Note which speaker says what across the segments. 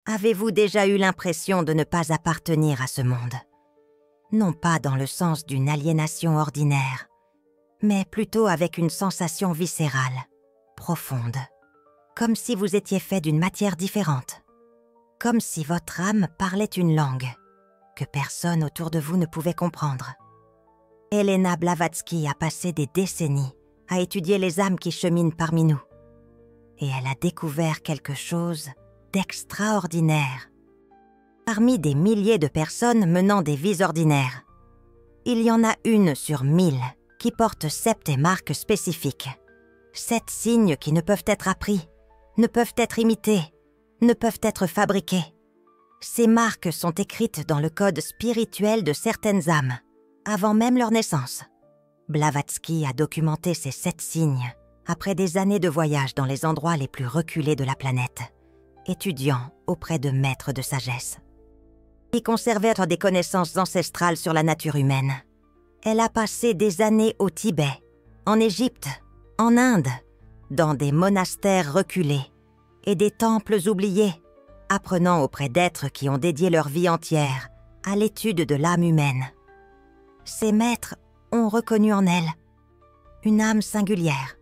Speaker 1: Avez-vous déjà eu l'impression de ne pas appartenir à ce monde? Non pas dans le sens d'une aliénation ordinaire, mais plutôt avec une sensation viscérale, profonde, comme si vous étiez fait d'une matière différente, comme si votre âme parlait une langue que personne autour de vous ne pouvait comprendre. Helena Blavatsky a passé des décennies à étudier les âmes qui cheminent parmi nous, et elle a découvert quelque chose d'extraordinaire. Parmi des milliers de personnes menant des vies ordinaires, il y en a une sur 1000 qui porte 7 marques spécifiques. 7 signes qui ne peuvent être appris, ne peuvent être imités, ne peuvent être fabriqués. Ces marques sont écrites dans le code spirituel de certaines âmes, avant même leur naissance. Blavatsky a documenté ces 7 signes après des années de voyage dans les endroits les plus reculés de la planète, étudiant auprès de maîtres de sagesse qui conservaient des connaissances ancestrales sur la nature humaine. Elle a passé des années au Tibet, en Égypte, en Inde, dans des monastères reculés et des temples oubliés, apprenant auprès d'êtres qui ont dédié leur vie entière à l'étude de l'âme humaine. Ces maîtres ont reconnu en elle une âme singulière.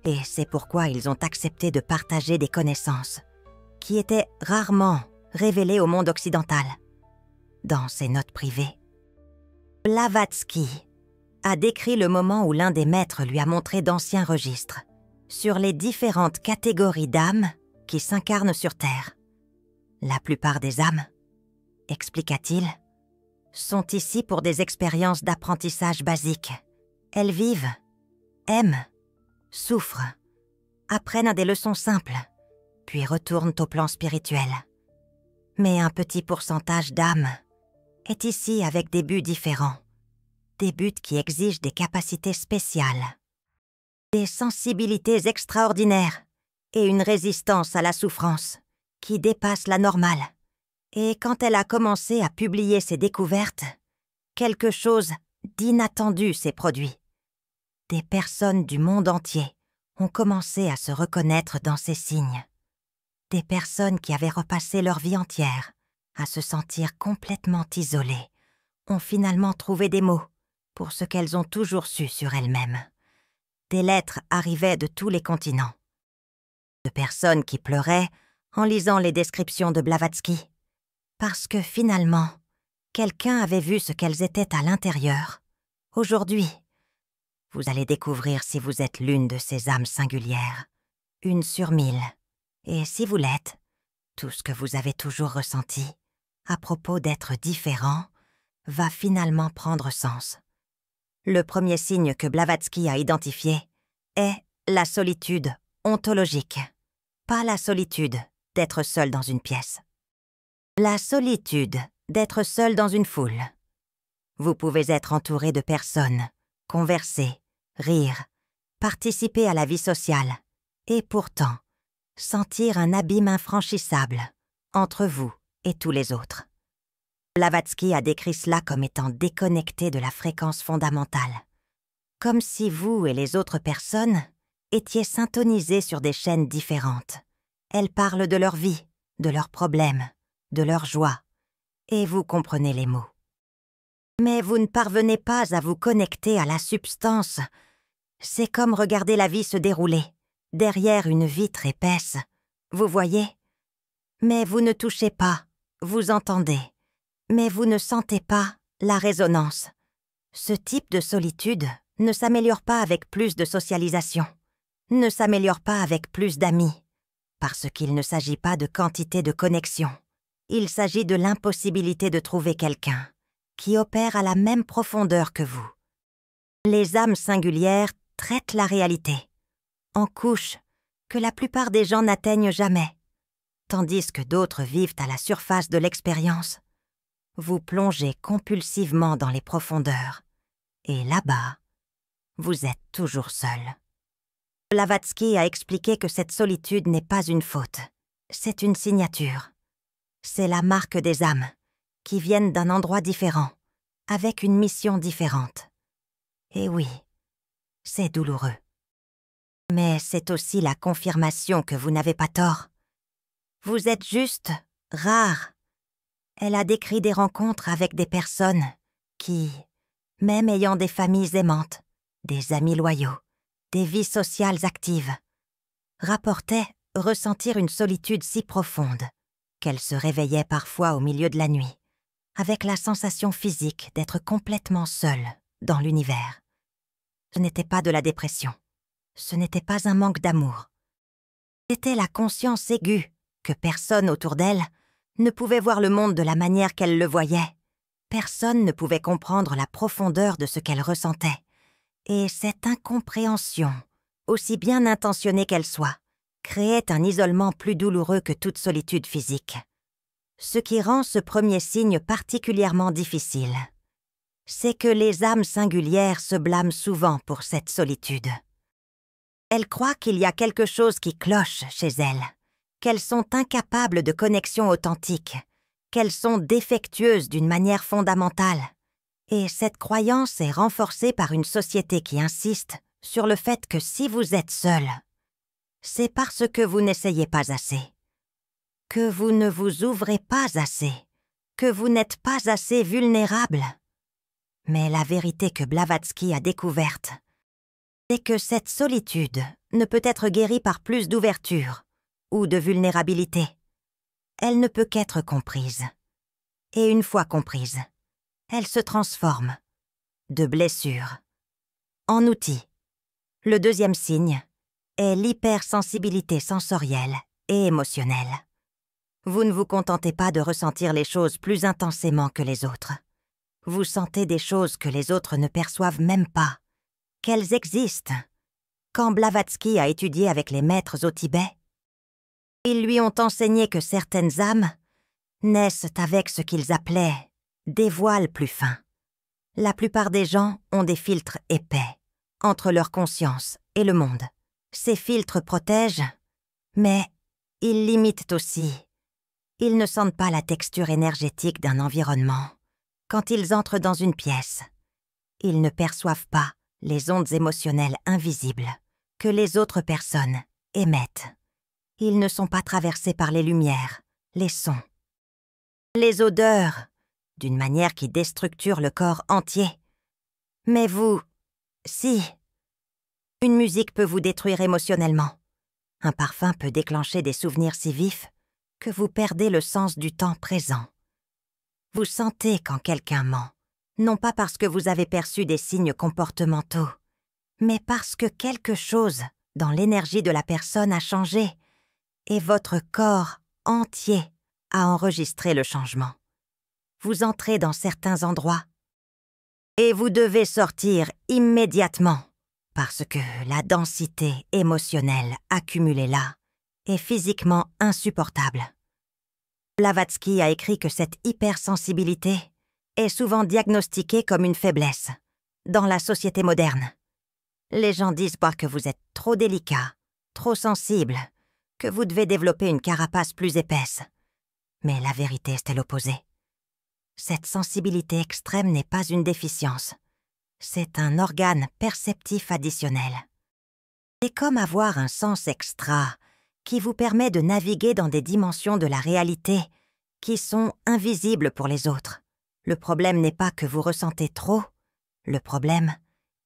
Speaker 1: Et c'est pourquoi ils ont accepté de partager des connaissances qui étaient rarement révélées au monde occidental. Dans ses notes privées, Blavatsky a décrit le moment où l'un des maîtres lui a montré d'anciens registres sur les différentes catégories d'âmes qui s'incarnent sur Terre. La plupart des âmes, expliqua-t-il, sont ici pour des expériences d'apprentissage basiques. Elles vivent, aiment, souffrent, apprennent des leçons simples, puis retournent au plan spirituel. Mais un petit pourcentage d'âmes est ici avec des buts différents, des buts qui exigent des capacités spéciales, des sensibilités extraordinaires et une résistance à la souffrance qui dépasse la normale. Et quand elle a commencé à publier ses découvertes, quelque chose d'inattendu s'est produit. Des personnes du monde entier ont commencé à se reconnaître dans ces signes. Des personnes qui avaient repassé leur vie entière à se sentir complètement isolées ont finalement trouvé des mots pour ce qu'elles ont toujours su sur elles-mêmes. Des lettres arrivaient de tous les continents. De personnes qui pleuraient en lisant les descriptions de Blavatsky, parce que finalement, quelqu'un avait vu ce qu'elles étaient à l'intérieur. Aujourd'hui, vous allez découvrir si vous êtes l'une de ces âmes singulières, une sur 1000. Et si vous l'êtes, tout ce que vous avez toujours ressenti à propos d'être différent va finalement prendre sens. Le premier signe que Blavatsky a identifié est la solitude ontologique, pas la solitude d'être seul dans une pièce. La solitude d'être seul dans une foule. Vous pouvez être entouré de personnes, converser, rire, participer à la vie sociale, et pourtant sentir un abîme infranchissable entre vous et tous les autres. Blavatsky a décrit cela comme étant déconnecté de la fréquence fondamentale, comme si vous et les autres personnes étiez syntonisés sur des chaînes différentes. Elles parlent de leur vie, de leurs problèmes, de leur joie, et vous comprenez les mots. Mais vous ne parvenez pas à vous connecter à la substance. C'est comme regarder la vie se dérouler derrière une vitre épaisse. Vous voyez? Mais vous ne touchez pas, vous entendez. Mais vous ne sentez pas la résonance. Ce type de solitude ne s'améliore pas avec plus de socialisation, ne s'améliore pas avec plus d'amis, parce qu'il ne s'agit pas de quantité de connexion. Il s'agit de l'impossibilité de trouver quelqu'un qui opère à la même profondeur que vous. Les âmes singulières traitent la réalité en couches que la plupart des gens n'atteignent jamais, tandis que d'autres vivent à la surface de l'expérience. Vous plongez compulsivement dans les profondeurs, et là-bas, vous êtes toujours seul. Blavatsky a expliqué que cette solitude n'est pas une faute, c'est une signature. C'est la marque des âmes, qui viennent d'un endroit différent, avec une mission différente. Et oui, c'est douloureux. Mais c'est aussi la confirmation que vous n'avez pas tort. Vous êtes juste rare. Elle a décrit des rencontres avec des personnes qui, même ayant des familles aimantes, des amis loyaux, des vies sociales actives, rapportaient ressentir une solitude si profonde qu'elle se réveillait parfois au milieu de la nuit, avec la sensation physique d'être complètement seule dans l'univers. Ce n'était pas de la dépression, ce n'était pas un manque d'amour. C'était la conscience aiguë que personne autour d'elle ne pouvait voir le monde de la manière qu'elle le voyait. Personne ne pouvait comprendre la profondeur de ce qu'elle ressentait. Et cette incompréhension, aussi bien intentionnée qu'elle soit, créait un isolement plus douloureux que toute solitude physique. Ce qui rend ce premier signe particulièrement difficile, c'est que les âmes singulières se blâment souvent pour cette solitude. Elles croient qu'il y a quelque chose qui cloche chez elles, qu'elles sont incapables de connexion authentique, qu'elles sont défectueuses d'une manière fondamentale. Et cette croyance est renforcée par une société qui insiste sur le fait que si vous êtes seul, c'est parce que vous n'essayez pas assez, que vous ne vous ouvrez pas assez, que vous n'êtes pas assez vulnérable. Mais la vérité que Blavatsky a découverte, c'est que cette solitude ne peut être guérie par plus d'ouverture ou de vulnérabilité. Elle ne peut qu'être comprise. Et une fois comprise, elle se transforme de blessure en outil. Le deuxième signe est l'hypersensibilité sensorielle et émotionnelle. Vous ne vous contentez pas de ressentir les choses plus intensément que les autres. Vous sentez des choses que les autres ne perçoivent même pas, qu'elles existent. Quand Blavatsky a étudié avec les maîtres au Tibet, ils lui ont enseigné que certaines âmes naissent avec ce qu'ils appelaient des voiles plus fins. La plupart des gens ont des filtres épais entre leur conscience et le monde. Ces filtres protègent, mais ils limitent aussi. Ils ne sentent pas la texture énergétique d'un environnement. Quand ils entrent dans une pièce, ils ne perçoivent pas les ondes émotionnelles invisibles que les autres personnes émettent. Ils ne sont pas traversés par les lumières, les sons, les odeurs, d'une manière qui déstructure le corps entier. Mais vous, si. Une musique peut vous détruire émotionnellement. Un parfum peut déclencher des souvenirs si vifs que vous perdez le sens du temps présent. Vous sentez quand quelqu'un ment, non pas parce que vous avez perçu des signes comportementaux, mais parce que quelque chose dans l'énergie de la personne a changé et votre corps entier a enregistré le changement. Vous entrez dans certains endroits et vous devez sortir immédiatement parce que la densité émotionnelle accumulée là est physiquement insupportable. Blavatsky a écrit que cette hypersensibilité est souvent diagnostiquée comme une faiblesse dans la société moderne. Les gens disent pas que vous êtes trop délicat, trop sensible, que vous devez développer une carapace plus épaisse. Mais la vérité, c'est l'opposé. Cette sensibilité extrême n'est pas une déficience. C'est un organe perceptif additionnel. C'est comme avoir un sens extra qui vous permet de naviguer dans des dimensions de la réalité qui sont invisibles pour les autres. Le problème n'est pas que vous ressentez trop, le problème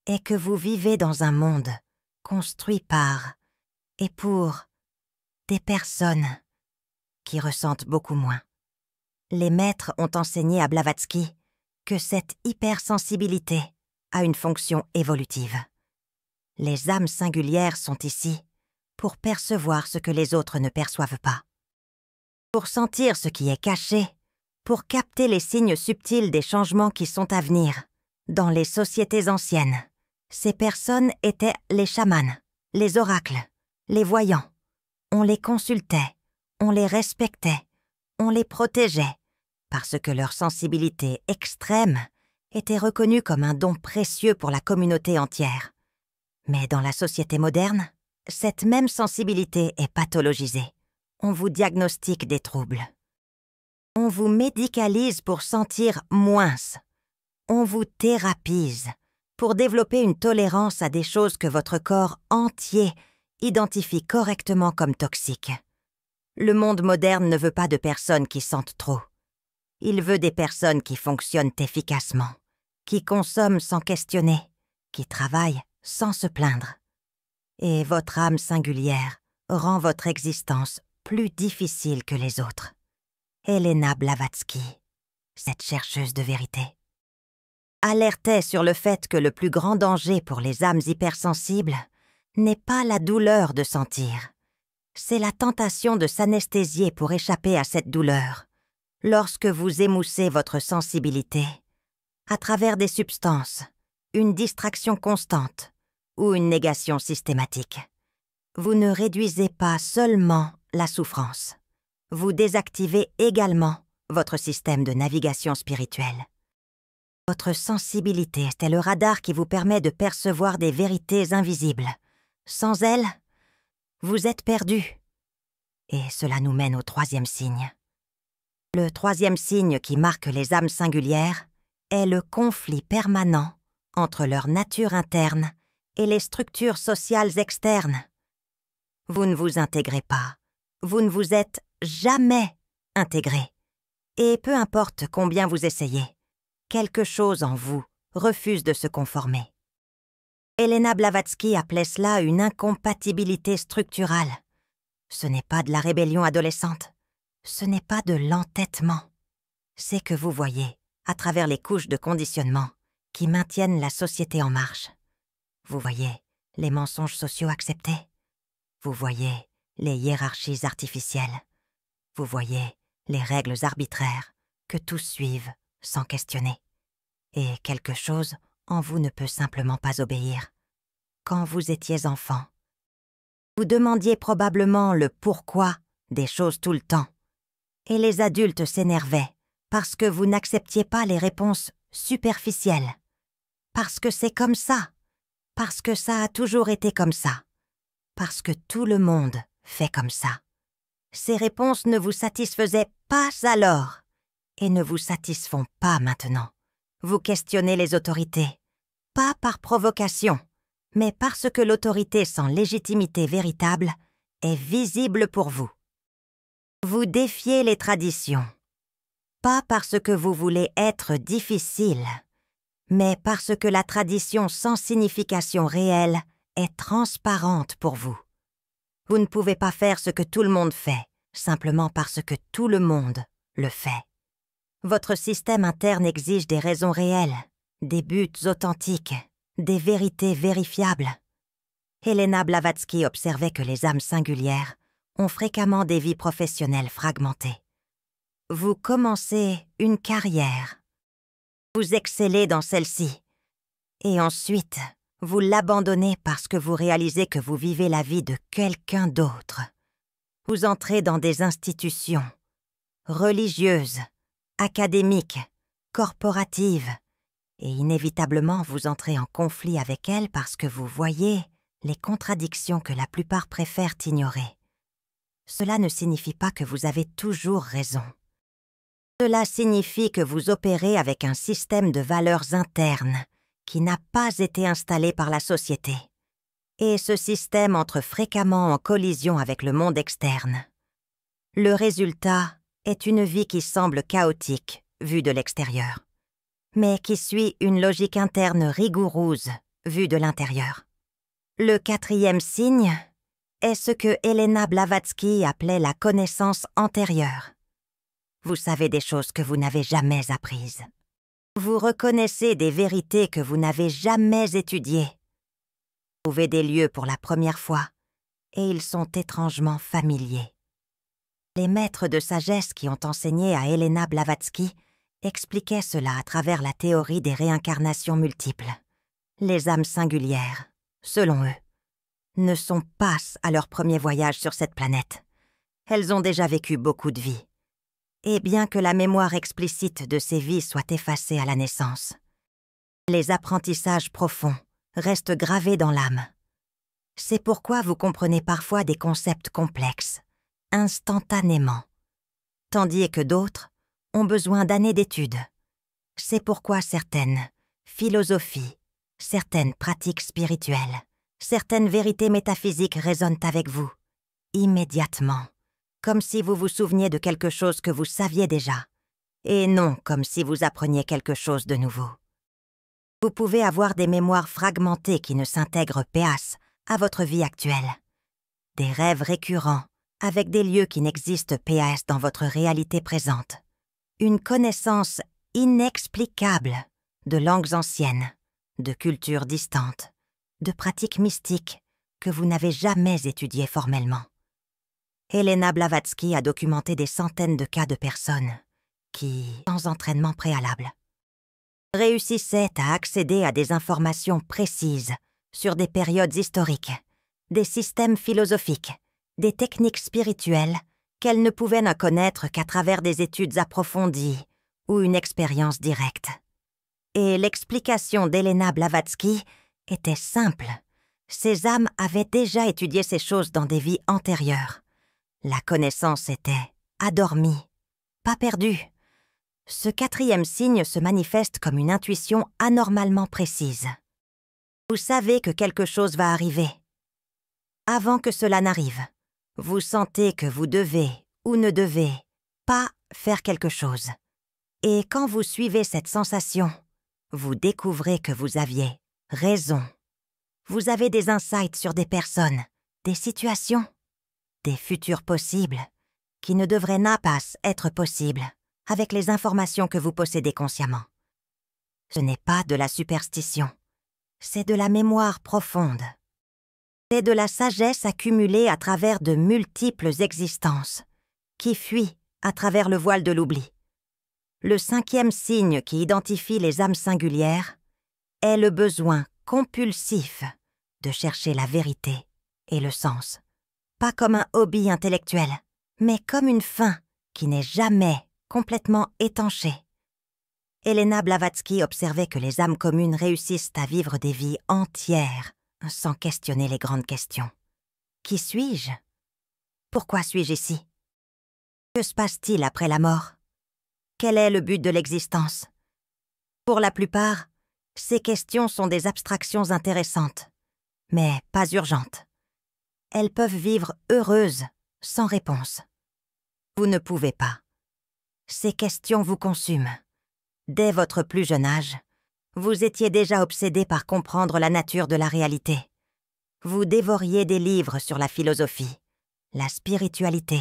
Speaker 1: est que vous vivez dans un monde construit par et pour des personnes qui ressentent beaucoup moins. Les maîtres ont enseigné à Blavatsky que cette hypersensibilité a une fonction évolutive. Les âmes singulières sont ici pour percevoir ce que les autres ne perçoivent pas, pour sentir ce qui est caché, pour capter les signes subtils des changements qui sont à venir. Dans les sociétés anciennes, ces personnes étaient les chamans, les oracles, les voyants. On les consultait, on les respectait, on les protégeait, parce que leur sensibilité extrême était reconnue comme un don précieux pour la communauté entière. Mais dans la société moderne, cette même sensibilité est pathologisée. On vous diagnostique des troubles. On vous médicalise pour sentir moins. On vous thérapise pour développer une tolérance à des choses que votre corps entier identifie correctement comme toxiques. Le monde moderne ne veut pas de personnes qui sentent trop. Il veut des personnes qui fonctionnent efficacement, qui consomment sans questionner, qui travaillent sans se plaindre. Et votre âme singulière rend votre existence plus difficile que les autres. Helena Blavatsky, cette chercheuse de vérité, alertait sur le fait que le plus grand danger pour les âmes hypersensibles n'est pas la douleur de sentir, c'est la tentation de s'anesthésier pour échapper à cette douleur, lorsque vous émoussez votre sensibilité à travers des substances, une distraction constante ou une négation systématique. Vous ne réduisez pas seulement la souffrance, vous désactivez également votre système de navigation spirituelle. Votre sensibilité est le radar qui vous permet de percevoir des vérités invisibles. Sans elle, vous êtes perdu. Et cela nous mène au troisième signe. Le troisième signe qui marque les âmes singulières est le conflit permanent entre leur nature interne et les structures sociales externes. Vous ne vous intégrez pas, vous ne vous êtes jamais intégré. Et peu importe combien vous essayez, quelque chose en vous refuse de se conformer. Helena Blavatsky appelait cela une incompatibilité structurale. Ce n'est pas de la rébellion adolescente, ce n'est pas de l'entêtement. C'est que vous voyez, à travers les couches de conditionnement qui maintiennent la société en marche. Vous voyez les mensonges sociaux acceptés. Vous voyez les hiérarchies artificielles. Vous voyez les règles arbitraires que tous suivent sans questionner. Et quelque chose en vous ne peut simplement pas obéir. Quand vous étiez enfant, vous demandiez probablement le pourquoi des choses tout le temps. Et les adultes s'énervaient parce que vous n'acceptiez pas les réponses superficielles. Parce que c'est comme ça. Parce que ça a toujours été comme ça. Parce que tout le monde fait comme ça. Ces réponses ne vous satisfaisaient pas alors et ne vous satisfont pas maintenant. Vous questionnez les autorités, pas par provocation, mais parce que l'autorité sans légitimité véritable est visible pour vous. Vous défiez les traditions, pas parce que vous voulez être difficile, mais parce que la tradition sans signification réelle est transparente pour vous. Vous ne pouvez pas faire ce que tout le monde fait, simplement parce que tout le monde le fait. Votre système interne exige des raisons réelles, des buts authentiques, des vérités vérifiables. Helena Blavatsky observait que les âmes singulières ont fréquemment des vies professionnelles fragmentées. Vous commencez une carrière. Vous excellez dans celle-ci. Et ensuite, vous l'abandonnez parce que vous réalisez que vous vivez la vie de quelqu'un d'autre. Vous entrez dans des institutions religieuses, académiques, corporatives, et inévitablement vous entrez en conflit avec elles parce que vous voyez les contradictions que la plupart préfèrent ignorer. Cela ne signifie pas que vous avez toujours raison. Cela signifie que vous opérez avec un système de valeurs internes qui n'a pas été installé par la société. Et ce système entre fréquemment en collision avec le monde externe. Le résultat est une vie qui semble chaotique, vue de l'extérieur, mais qui suit une logique interne rigoureuse, vue de l'intérieur. Le quatrième signe est ce que Helena Blavatsky appelait la connaissance antérieure. Vous savez des choses que vous n'avez jamais apprises. Vous reconnaissez des vérités que vous n'avez jamais étudiées. Vous trouvez des lieux pour la première fois, et ils sont étrangement familiers. Les maîtres de sagesse qui ont enseigné à Helena Blavatsky expliquaient cela à travers la théorie des réincarnations multiples. Les âmes singulières, selon eux, ne sont pas à leur premier voyage sur cette planète. Elles ont déjà vécu beaucoup de vies. Et bien que la mémoire explicite de ces vies soit effacée à la naissance, les apprentissages profonds restent gravés dans l'âme. C'est pourquoi vous comprenez parfois des concepts complexes, instantanément, tandis que d'autres ont besoin d'années d'études. C'est pourquoi certaines philosophies, certaines pratiques spirituelles, certaines vérités métaphysiques résonnent avec vous, immédiatement, comme si vous vous souveniez de quelque chose que vous saviez déjà, et non comme si vous appreniez quelque chose de nouveau. Vous pouvez avoir des mémoires fragmentées qui ne s'intègrent pas à votre vie actuelle, des rêves récurrents avec des lieux qui n'existent pas dans votre réalité présente, une connaissance inexplicable de langues anciennes, de cultures distantes, de pratiques mystiques que vous n'avez jamais étudiées formellement. Helena Blavatsky a documenté des centaines de cas de personnes qui, sans entraînement préalable, réussissaient à accéder à des informations précises sur des périodes historiques, des systèmes philosophiques, des techniques spirituelles qu'elles ne pouvaient ne connaître qu'à travers des études approfondies ou une expérience directe. Et l'explication d'Helena Blavatsky était simple. Ces âmes avaient déjà étudié ces choses dans des vies antérieures. La connaissance était adormie, pas perdue. Ce quatrième signe se manifeste comme une intuition anormalement précise. Vous savez que quelque chose va arriver. Avant que cela n'arrive, vous sentez que vous devez ou ne devez pas faire quelque chose. Et quand vous suivez cette sensation, vous découvrez que vous aviez raison. Vous avez des insights sur des personnes, des situations, des futurs possibles, qui ne devraient pas être possibles avec les informations que vous possédez consciemment. Ce n'est pas de la superstition, c'est de la mémoire profonde. C'est de la sagesse accumulée à travers de multiples existences, qui fuit à travers le voile de l'oubli. Le cinquième signe qui identifie les âmes singulières est le besoin compulsif de chercher la vérité et le sens, pas comme un hobby intellectuel, mais comme une fin qui n'est jamais complètement étanchée. Helena Blavatsky observait que les âmes communes réussissent à vivre des vies entières sans questionner les grandes questions. Qui suis-je? Pourquoi suis-je ici? Que se passe-t-il après la mort? Quel est le but de l'existence? Pour la plupart, ces questions sont des abstractions intéressantes, mais pas urgentes. Elles peuvent vivre heureuses, sans réponse. Vous ne pouvez pas. Ces questions vous consument. Dès votre plus jeune âge, vous étiez déjà obsédé par comprendre la nature de la réalité. Vous dévoriez des livres sur la philosophie, la spiritualité,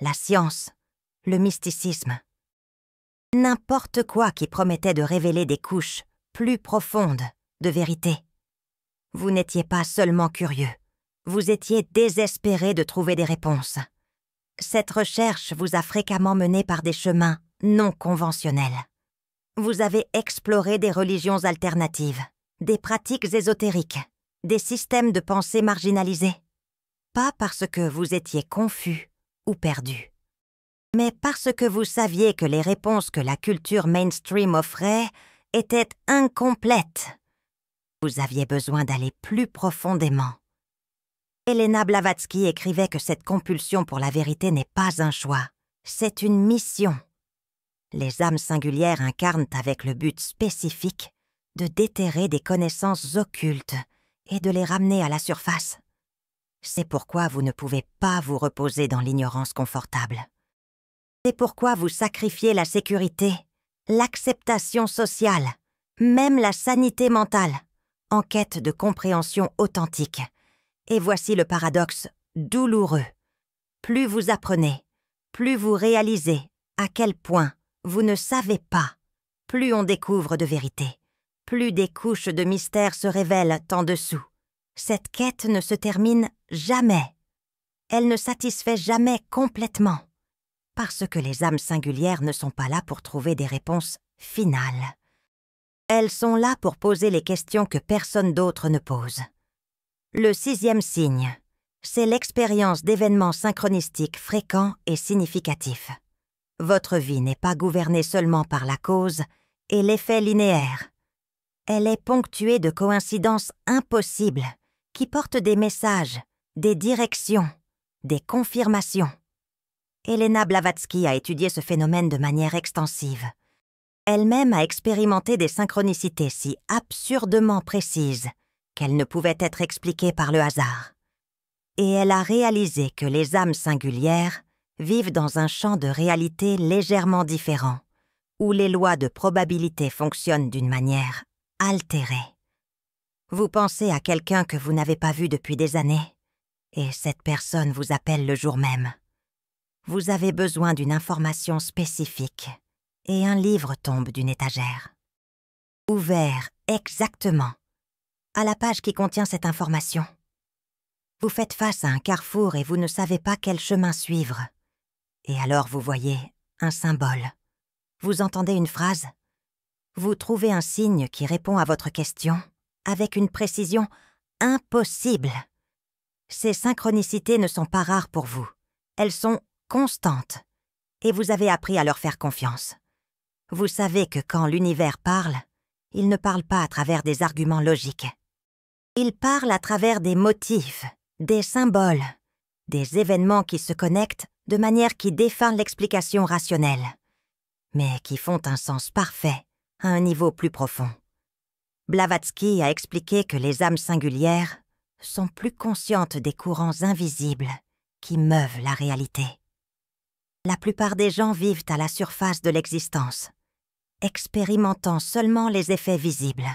Speaker 1: la science, le mysticisme. N'importe quoi qui promettait de révéler des couches plus profondes de vérité. Vous n'étiez pas seulement curieux, vous étiez désespéré de trouver des réponses. Cette recherche vous a fréquemment mené par des chemins non conventionnels. Vous avez exploré des religions alternatives, des pratiques ésotériques, des systèmes de pensée marginalisés. Pas parce que vous étiez confus ou perdu, mais parce que vous saviez que les réponses que la culture mainstream offrait étaient incomplètes. Vous aviez besoin d'aller plus profondément. Helena Blavatsky écrivait que cette compulsion pour la vérité n'est pas un choix, c'est une mission. Les âmes singulières incarnent avec le but spécifique de déterrer des connaissances occultes et de les ramener à la surface. C'est pourquoi vous ne pouvez pas vous reposer dans l'ignorance confortable. C'est pourquoi vous sacrifiez la sécurité, l'acceptation sociale, même la sanité mentale, en quête de compréhension authentique. Et voici le paradoxe douloureux. Plus vous apprenez, plus vous réalisez à quel point vous ne savez pas, plus on découvre de vérité, plus des couches de mystère se révèlent en dessous. Cette quête ne se termine jamais. Elle ne satisfait jamais complètement, parce que les âmes singulières ne sont pas là pour trouver des réponses finales. Elles sont là pour poser les questions que personne d'autre ne pose. Le sixième signe, c'est l'expérience d'événements synchronistiques fréquents et significatifs. Votre vie n'est pas gouvernée seulement par la cause et l'effet linéaire. Elle est ponctuée de coïncidences impossibles qui portent des messages, des directions, des confirmations. Helena Blavatsky a étudié ce phénomène de manière extensive. Elle-même a expérimenté des synchronicités si absurdement précises qu'elles ne pouvaient être expliquées par le hasard. Et elle a réalisé que les âmes singulières vivent dans un champ de réalité légèrement différent, où les lois de probabilité fonctionnent d'une manière altérée. Vous pensez à quelqu'un que vous n'avez pas vu depuis des années, et cette personne vous appelle le jour même. Vous avez besoin d'une information spécifique, et un livre tombe d'une étagère. Ouvert exactement à la page qui contient cette information. Vous faites face à un carrefour et vous ne savez pas quel chemin suivre. Et alors vous voyez un symbole. Vous entendez une phrase. Vous trouvez un signe qui répond à votre question avec une précision impossible. Ces synchronicités ne sont pas rares pour vous. Elles sont constantes. Et vous avez appris à leur faire confiance. Vous savez que quand l'univers parle, il ne parle pas à travers des arguments logiques. Il parle à travers des motifs, des symboles, des événements qui se connectent de manière qui défient l'explication rationnelle, mais qui font un sens parfait à un niveau plus profond. Blavatsky a expliqué que les âmes singulières sont plus conscientes des courants invisibles qui meuvent la réalité. La plupart des gens vivent à la surface de l'existence, expérimentant seulement les effets visibles.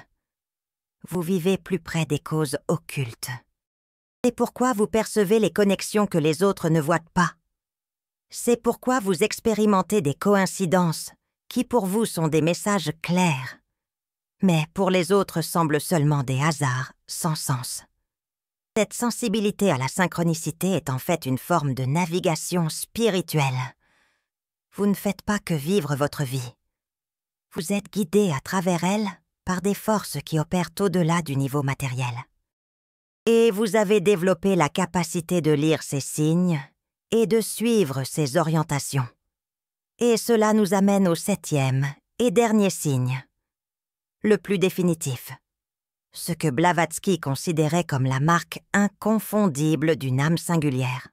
Speaker 1: Vous vivez plus près des causes occultes. C'est pourquoi vous percevez les connexions que les autres ne voient pas. C'est pourquoi vous expérimentez des coïncidences qui pour vous sont des messages clairs, mais pour les autres semblent seulement des hasards sans sens. Cette sensibilité à la synchronicité est en fait une forme de navigation spirituelle. Vous ne faites pas que vivre votre vie. Vous êtes guidé à travers elle par des forces qui opèrent au-delà du niveau matériel. Et vous avez développé la capacité de lire ces signes et de suivre ces orientations. Et cela nous amène au 7e et dernier signe, le plus définitif, ce que Blavatsky considérait comme la marque inconfondible d'une âme singulière.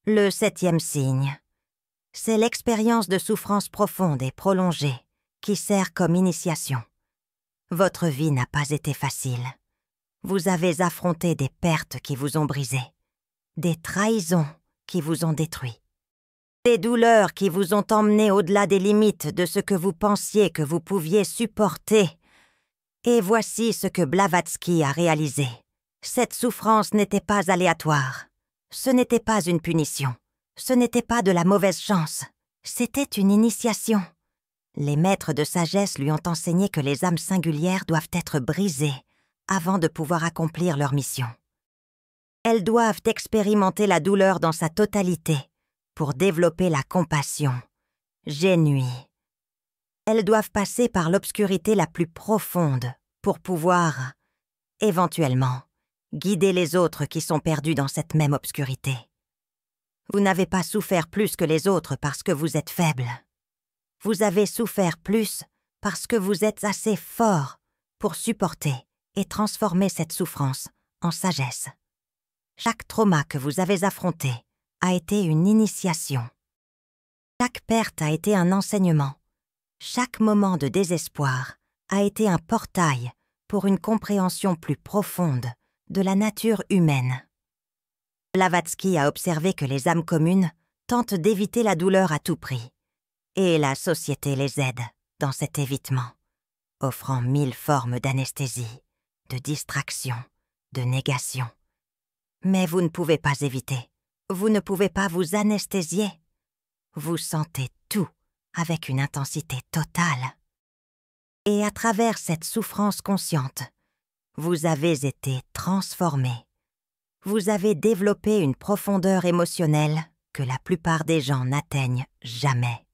Speaker 1: Le 7e signe, c'est l'expérience de souffrance profonde et prolongée qui sert comme initiation. Votre vie n'a pas été facile. Vous avez affronté des pertes qui vous ont brisé, des trahisons qui vous ont détruit, des douleurs qui vous ont emmené au-delà des limites de ce que vous pensiez que vous pouviez supporter. Et voici ce que Blavatsky a réalisé. Cette souffrance n'était pas aléatoire. Ce n'était pas une punition. Ce n'était pas de la mauvaise chance. C'était une initiation. Les maîtres de sagesse lui ont enseigné que les âmes singulières doivent être brisées avant de pouvoir accomplir leur mission. Elles doivent expérimenter la douleur dans sa totalité pour développer la compassion, génuit. Elles doivent passer par l'obscurité la plus profonde pour pouvoir, éventuellement, guider les autres qui sont perdus dans cette même obscurité. Vous n'avez pas souffert plus que les autres parce que vous êtes faible. Vous avez souffert plus parce que vous êtes assez fort pour supporter et transformer cette souffrance en sagesse. Chaque trauma que vous avez affronté a été une initiation. Chaque perte a été un enseignement. Chaque moment de désespoir a été un portail pour une compréhension plus profonde de la nature humaine. Blavatsky a observé que les âmes communes tentent d'éviter la douleur à tout prix, et la société les aide dans cet évitement, offrant 1000 formes d'anesthésie, de distraction, de négation. Mais vous ne pouvez pas éviter, vous ne pouvez pas vous anesthésier. Vous sentez tout avec une intensité totale. Et à travers cette souffrance consciente, vous avez été transformé. Vous avez développé une profondeur émotionnelle que la plupart des gens n'atteignent jamais.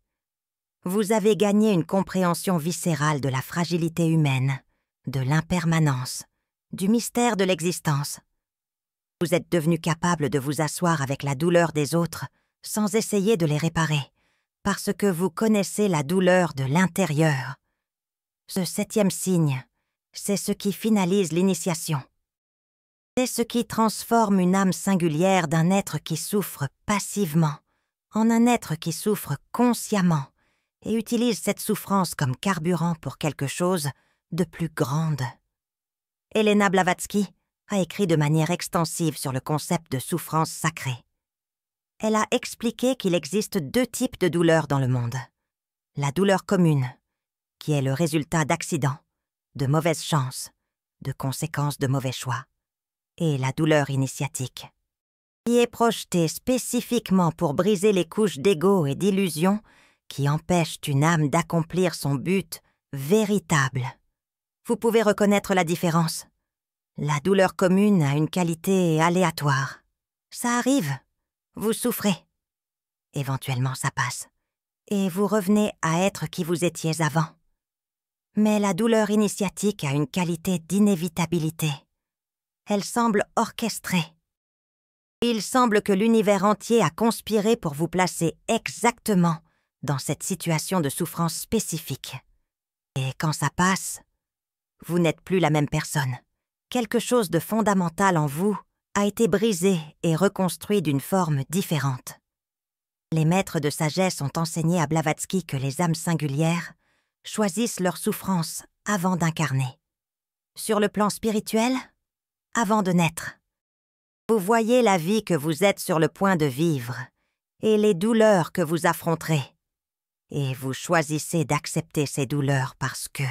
Speaker 1: Vous avez gagné une compréhension viscérale de la fragilité humaine, de l'impermanence, du mystère de l'existence. Vous êtes devenu capable de vous asseoir avec la douleur des autres sans essayer de les réparer, parce que vous connaissez la douleur de l'intérieur. Ce 7e signe, c'est ce qui finalise l'initiation. C'est ce qui transforme une âme singulière d'un être qui souffre passivement en un être qui souffre consciemment et utilise cette souffrance comme carburant pour quelque chose de plus grande. Elena Blavatsky a écrit de manière extensive sur le concept de souffrance sacrée. Elle a expliqué qu'il existe 2 types de douleurs dans le monde. La douleur commune, qui est le résultat d'accidents, de mauvaises chances, de conséquences de mauvais choix, et la douleur initiatique, qui est projetée spécifiquement pour briser les couches d'ego et d'illusion qui empêchent une âme d'accomplir son but véritable. Vous pouvez reconnaître la différence. La douleur commune a une qualité aléatoire. Ça arrive, vous souffrez. Éventuellement, ça passe, et vous revenez à être qui vous étiez avant. Mais la douleur initiatique a une qualité d'inévitabilité. Elle semble orchestrée. Il semble que l'univers entier a conspiré pour vous placer exactement dans cette situation de souffrance spécifique. Et quand ça passe, vous n'êtes plus la même personne. Quelque chose de fondamental en vous a été brisé et reconstruit d'une forme différente. Les maîtres de sagesse ont enseigné à Blavatsky que les âmes singulières choisissent leur souffrance avant d'incarner. Sur le plan spirituel, avant de naître. Vous voyez la vie que vous êtes sur le point de vivre et les douleurs que vous affronterez. Et vous choisissez d'accepter ces douleurs parce que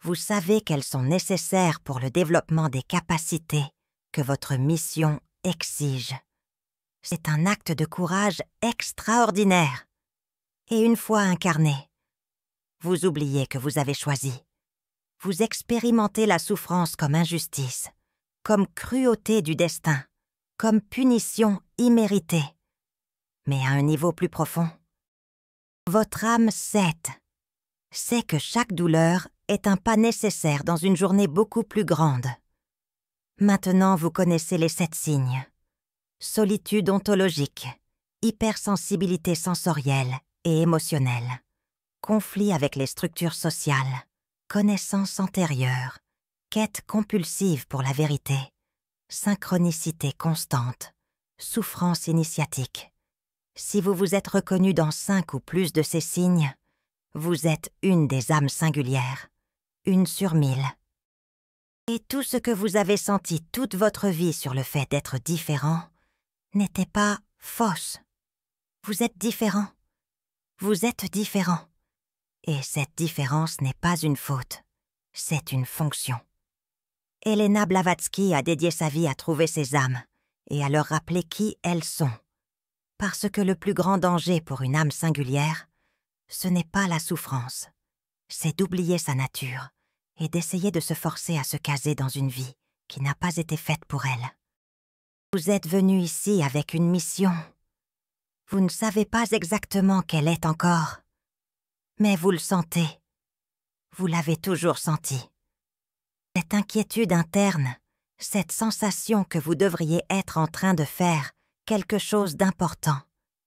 Speaker 1: vous savez qu'elles sont nécessaires pour le développement des capacités que votre mission exige. C'est un acte de courage extraordinaire. Et une fois incarné, vous oubliez que vous avez choisi. Vous expérimentez la souffrance comme injustice, comme cruauté du destin, comme punition imméritée. Mais à un niveau plus profond, votre âme sait que chaque douleur est un pas nécessaire dans une journée beaucoup plus grande. Maintenant, vous connaissez les 7 signes. Solitude ontologique, hypersensibilité sensorielle et émotionnelle, conflit avec les structures sociales, connaissance antérieure, quête compulsive pour la vérité, synchronicité constante, souffrance initiatique. Si vous vous êtes reconnu dans 5 ou plus de ces signes, vous êtes une des âmes singulières, une sur 1000. Et tout ce que vous avez senti toute votre vie sur le fait d'être différent n'était pas fausse. Vous êtes différent. Vous êtes différent. Et cette différence n'est pas une faute, c'est une fonction. Elena Blavatsky a dédié sa vie à trouver ces âmes et à leur rappeler qui elles sont. Parce que le plus grand danger pour une âme singulière, ce n'est pas la souffrance, c'est d'oublier sa nature et d'essayer de se forcer à se caser dans une vie qui n'a pas été faite pour elle. Vous êtes venu ici avec une mission. Vous ne savez pas exactement quelle est encore, mais vous le sentez. Vous l'avez toujours senti. Cette inquiétude interne, cette sensation que vous devriez être en train de faire quelque chose d'important,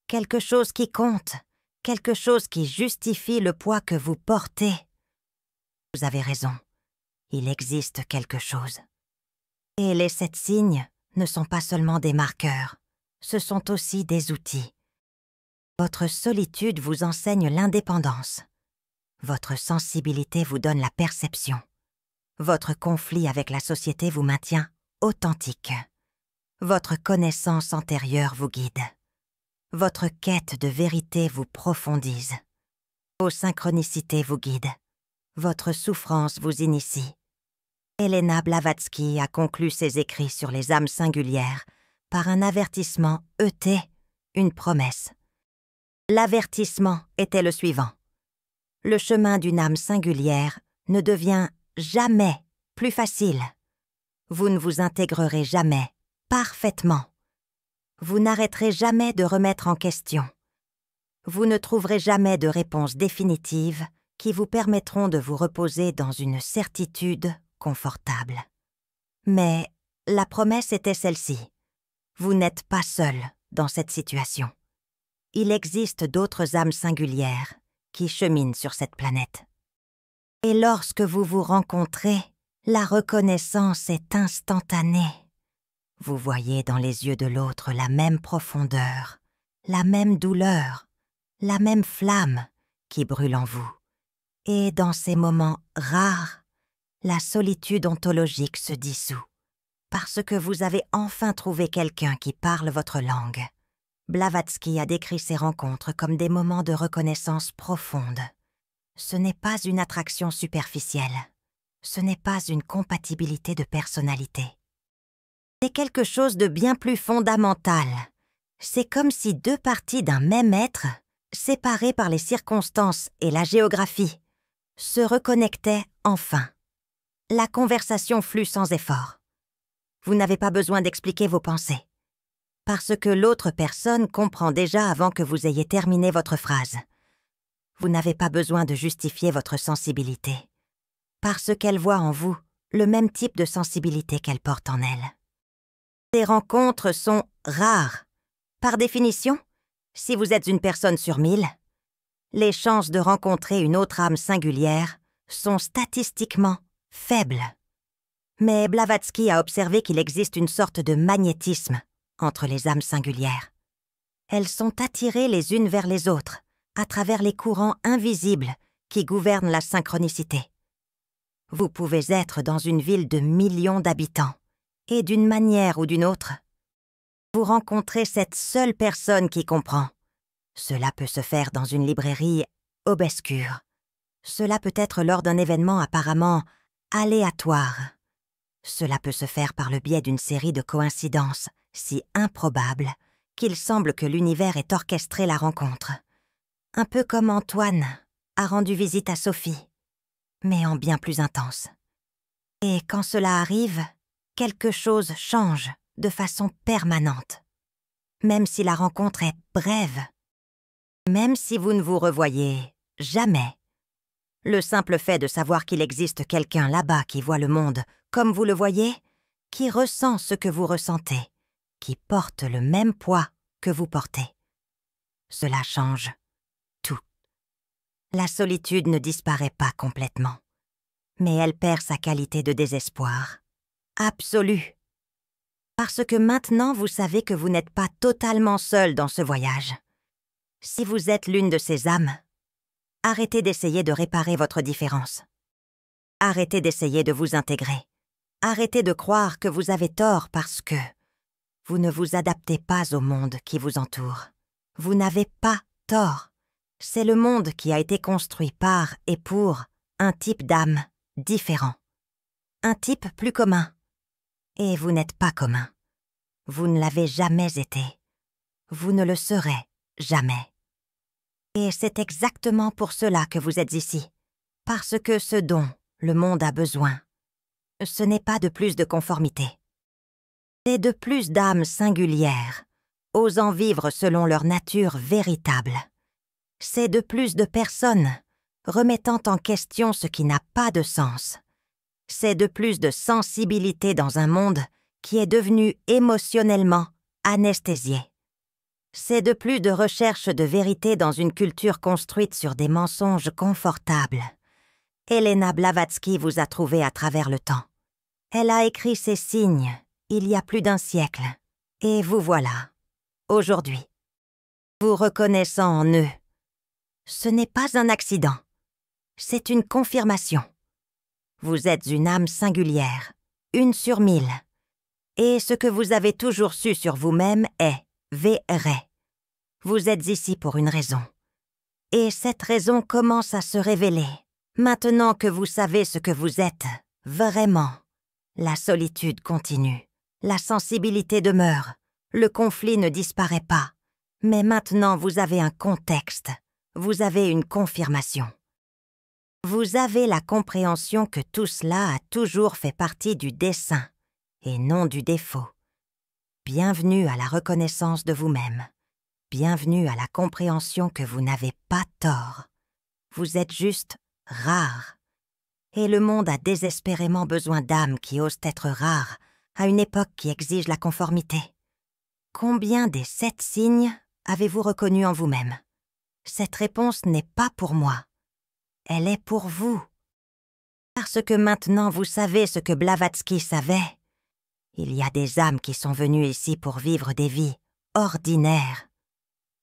Speaker 1: quelque chose qui compte, quelque chose qui justifie le poids que vous portez. Vous avez raison, il existe quelque chose. Et les 7 signes ne sont pas seulement des marqueurs, ce sont aussi des outils. Votre solitude vous enseigne l'indépendance. Votre sensibilité vous donne la perception. Votre conflit avec la société vous maintient authentique. Votre connaissance antérieure vous guide. Votre quête de vérité vous profondise. Vos synchronicités vous guident. Votre souffrance vous initie. Elena Blavatsky a conclu ses écrits sur les âmes singulières par un avertissement une promesse. L'avertissement était le suivant. Le chemin d'une âme singulière ne devient jamais plus facile. Vous ne vous intégrerez jamais parfaitement. Vous n'arrêterez jamais de remettre en question. Vous ne trouverez jamais de réponses définitives qui vous permettront de vous reposer dans une certitude confortable. Mais la promesse était celle-ci. Vous n'êtes pas seul dans cette situation. Il existe d'autres âmes singulières qui cheminent sur cette planète. Et lorsque vous vous rencontrez, la reconnaissance est instantanée. Vous voyez dans les yeux de l'autre la même profondeur, la même douleur, la même flamme qui brûle en vous. Et dans ces moments rares, la solitude ontologique se dissout, parce que vous avez enfin trouvé quelqu'un qui parle votre langue. Blavatsky a décrit ces rencontres comme des moments de reconnaissance profonde. Ce n'est pas une attraction superficielle. Ce n'est pas une compatibilité de personnalité. C'est quelque chose de bien plus fondamental. C'est comme si deux parties d'un même être, séparées par les circonstances et la géographie, se reconnectaient enfin. La conversation flue sans effort. Vous n'avez pas besoin d'expliquer vos pensées. Parce que l'autre personne comprend déjà avant que vous ayez terminé votre phrase. Vous n'avez pas besoin de justifier votre sensibilité. Parce qu'elle voit en vous le même type de sensibilité qu'elle porte en elle. Ces rencontres sont rares. Par définition, si vous êtes une personne sur 1000, les chances de rencontrer une autre âme singulière sont statistiquement faibles. Mais Blavatsky a observé qu'il existe une sorte de magnétisme entre les âmes singulières. Elles sont attirées les unes vers les autres, à travers les courants invisibles qui gouvernent la synchronicité. Vous pouvez être dans une ville de millions d'habitants, et d'une manière ou d'une autre, vous rencontrez cette seule personne qui comprend. Cela peut se faire dans une librairie obscure. Cela peut être lors d'un événement apparemment aléatoire. Cela peut se faire par le biais d'une série de coïncidences si improbables qu'il semble que l'univers ait orchestré la rencontre. Un peu comme Antoine a rendu visite à Sophie, mais en bien plus intense. Et quand cela arrive, quelque chose change de façon permanente. Même si la rencontre est brève, même si vous ne vous revoyez jamais, le simple fait de savoir qu'il existe quelqu'un là-bas qui voit le monde comme vous le voyez, qui ressent ce que vous ressentez, qui porte le même poids que vous portez. Cela change tout. La solitude ne disparaît pas complètement, mais elle perd sa qualité de désespoir. Absolu. Parce que maintenant vous savez que vous n'êtes pas totalement seul dans ce voyage. Si vous êtes l'une de ces âmes, arrêtez d'essayer de réparer votre différence. Arrêtez d'essayer de vous intégrer. Arrêtez de croire que vous avez tort parce que vous ne vous adaptez pas au monde qui vous entoure. Vous n'avez pas tort. C'est le monde qui a été construit par et pour un type d'âme différent. Un type plus commun. Et vous n'êtes pas commun. Vous ne l'avez jamais été. Vous ne le serez jamais. Et c'est exactement pour cela que vous êtes ici. Parce que ce dont le monde a besoin, ce n'est pas de plus de conformité. C'est de plus d'âmes singulières, osant vivre selon leur nature véritable. C'est de plus de personnes, remettant en question ce qui n'a pas de sens. C'est de plus de sensibilité dans un monde qui est devenu émotionnellement anesthésié. C'est de plus de recherche de vérité dans une culture construite sur des mensonges confortables. Helena Blavatsky vous a trouvé à travers le temps. Elle a écrit ces signes il y a plus d'un siècle, et vous voilà, aujourd'hui, vous reconnaissant en eux. Ce n'est pas un accident, c'est une confirmation. Vous êtes une âme singulière, une sur 1000, et ce que vous avez toujours su sur vous-même est vrai. Vous êtes ici pour une raison, et cette raison commence à se révéler. Maintenant que vous savez ce que vous êtes, vraiment, la solitude continue, la sensibilité demeure, le conflit ne disparaît pas, mais maintenant vous avez un contexte, vous avez une confirmation. Vous avez la compréhension que tout cela a toujours fait partie du dessein et non du défaut. Bienvenue à la reconnaissance de vous-même, bienvenue à la compréhension que vous n'avez pas tort. Vous êtes juste rare. Et le monde a désespérément besoin d'âmes qui osent être rares à une époque qui exige la conformité. Combien des 7 signes avez-vous reconnu en vous-même? Cette réponse n'est pas pour moi. Elle est pour vous. Parce que maintenant vous savez ce que Blavatsky savait. Il y a des âmes qui sont venues ici pour vivre des vies ordinaires.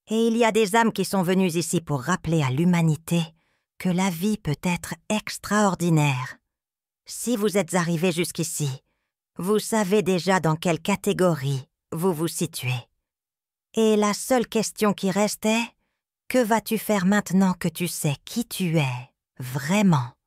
Speaker 1: Et il y a des âmes qui sont venues ici pour rappeler à l'humanité que la vie peut être extraordinaire. Si vous êtes arrivé jusqu'ici, vous savez déjà dans quelle catégorie vous vous situez. Et la seule question qui restait, que vas-tu faire maintenant que tu sais qui tu es, vraiment ?